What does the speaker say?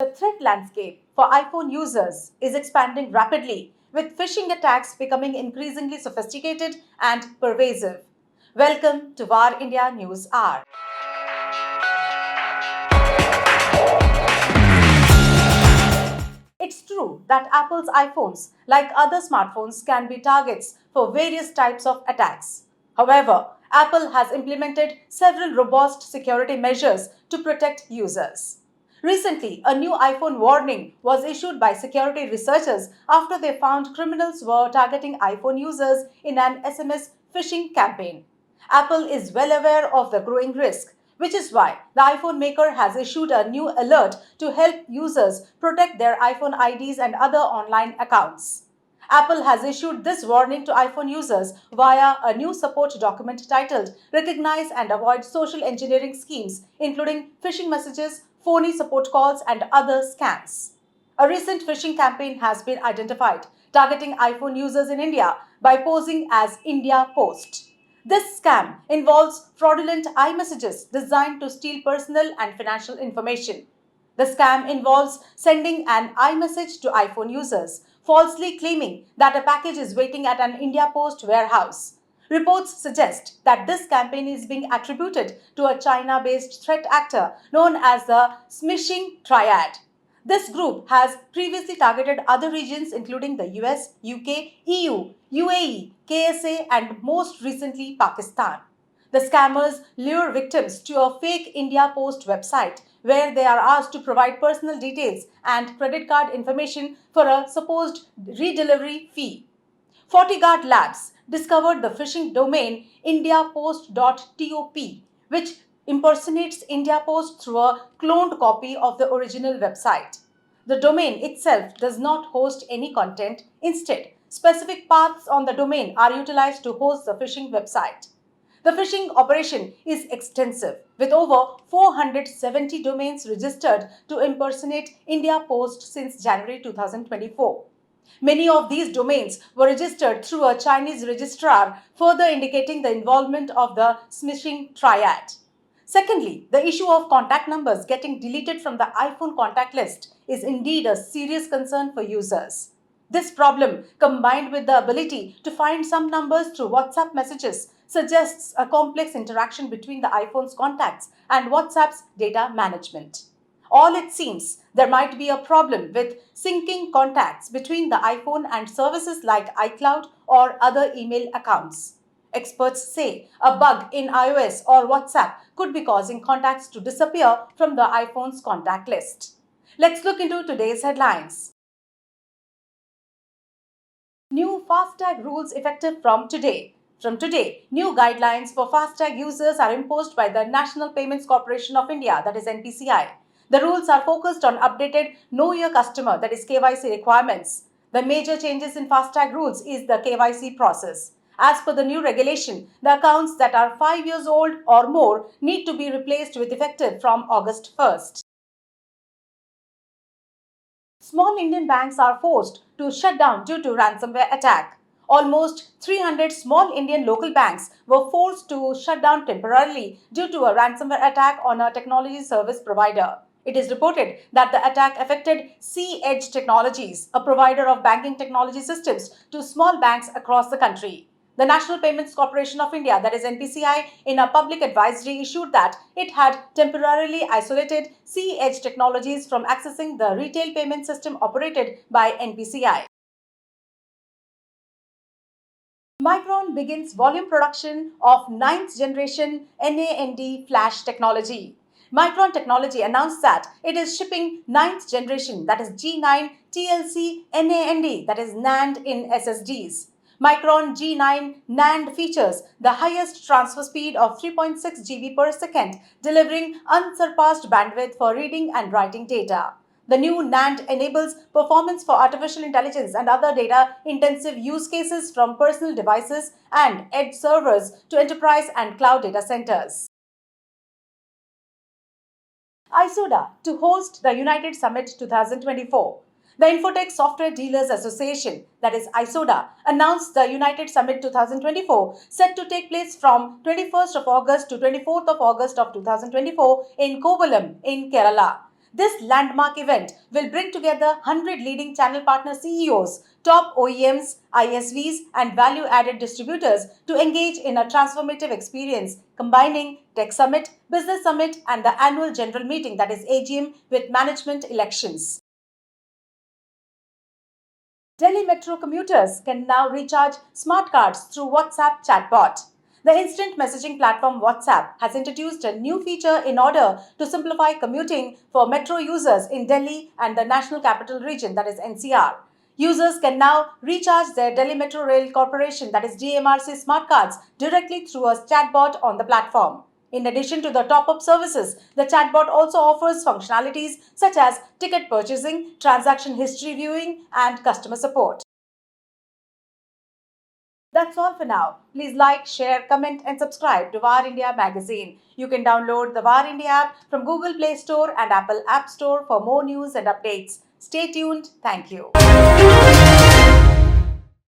The threat landscape for iPhone users is expanding rapidly, with phishing attacks becoming increasingly sophisticated and pervasive. Welcome to VAR India News Hour. It's true that Apple's iPhones, like other smartphones, can be targets for various types of attacks. However, Apple has implemented several robust security measures to protect users. Recently, a new iPhone warning was issued by security researchers after they found criminals were targeting iPhone users in an SMS phishing campaign. Apple is well aware of the growing risk, which is why the iPhone maker has issued a new alert to help users protect their iPhone IDs and other online accounts. Apple has issued this warning to iPhone users via a new support document titled Recognize and Avoid Social Engineering Schemes, including phishing messages, phony support calls, and other scams. A recent phishing campaign has been identified, targeting iPhone users in India by posing as India Post. This scam involves fraudulent iMessages designed to steal personal and financial information. The scam involves sending an iMessage to iPhone users, falsely claiming that a package is waiting at an India Post warehouse. Reports suggest that this campaign is being attributed to a China based threat actor known as the Smishing Triad. This group has previously targeted other regions including the US, UK, EU, UAE, KSA, and most recently Pakistan. The scammers lure victims to a fake India Post website where they are asked to provide personal details and credit card information for a supposed redelivery fee. FortiGuard Labs discovered the phishing domain indiapost.top, which impersonates India Post through a cloned copy of the original website. The domain itself does not host any content. Instead, specific paths on the domain are utilized to host the phishing website. The phishing operation is extensive, with over 470 domains registered to impersonate India Post since January 2024. Many of these domains were registered through a Chinese registrar, further indicating the involvement of the smishing triad. Secondly, the issue of contact numbers getting deleted from the iPhone contact list is indeed a serious concern for users. This problem, combined with the ability to find some numbers through WhatsApp messages, suggests a complex interaction between the iPhone's contacts and WhatsApp's data management. All it seems, there might be a problem with syncing contacts between the iPhone and services like iCloud or other email accounts. Experts say a bug in iOS or WhatsApp could be causing contacts to disappear from the iPhone's contact list. Let's look into today's headlines. New FASTag rules effective from today. From today, new guidelines for FASTag users are imposed by the National Payments Corporation of India, that is NPCI. The rules are focused on updated Know Your Customer, that is KYC requirements. The major changes in FASTag rules is the KYC process. As per the new regulation, the accounts that are 5 years old or more need to be replaced with effective from August 1st. Small Indian banks are forced to shut down due to ransomware attack. Almost 300 small Indian local banks were forced to shut down temporarily due to a ransomware attack on a technology service provider. It is reported that the attack affected Edge Technologies, a provider of banking technology systems to small banks across the country. The National Payments Corporation of India, that is NPCI, in a public advisory issued that it had temporarily isolated Edge Technologies from accessing the retail payment system operated by NPCI. Micron begins volume production of ninth generation NAND flash technology. Micron Technology announced that it is shipping ninth generation, that is G9 TLC NAND, that is NAND in SSDs. Micron G9 NAND features the highest transfer speed of 3.6 GB per second, delivering unsurpassed bandwidth for reading and writing data. The new NAND enables performance for artificial intelligence and other data-intensive use cases from personal devices and edge servers to enterprise and cloud data centers. ISODA to host the United Summit 2024. The Infotech Software Dealers Association, that is ISODA, announced the United Summit 2024 set to take place from 21st of August to 24th of August of 2024 in Kovalam in Kerala. This landmark event will bring together 100 leading channel partner CEOs, top OEMs, ISVs, and value added distributors to engage in a transformative experience combining Tech Summit, Business Summit, and the annual general meeting, that is AGM, with management elections. Delhi Metro commuters can now recharge smart cards through WhatsApp chatbot. The instant messaging platform WhatsApp has introduced a new feature in order to simplify commuting for metro users in Delhi and the National Capital Region, that is NCR. Users can now recharge their Delhi Metro Rail Corporation, that is DMRC smart cards, directly through a chatbot on the platform. In addition to the top up services, the chatbot also offers functionalities such as ticket purchasing, transaction history viewing, and customer support. That's all for now. Please like, share, comment, and subscribe to VAR India magazine. You can download the VAR India app from Google Play Store and Apple App Store for more news and updates. Stay tuned. Thank you.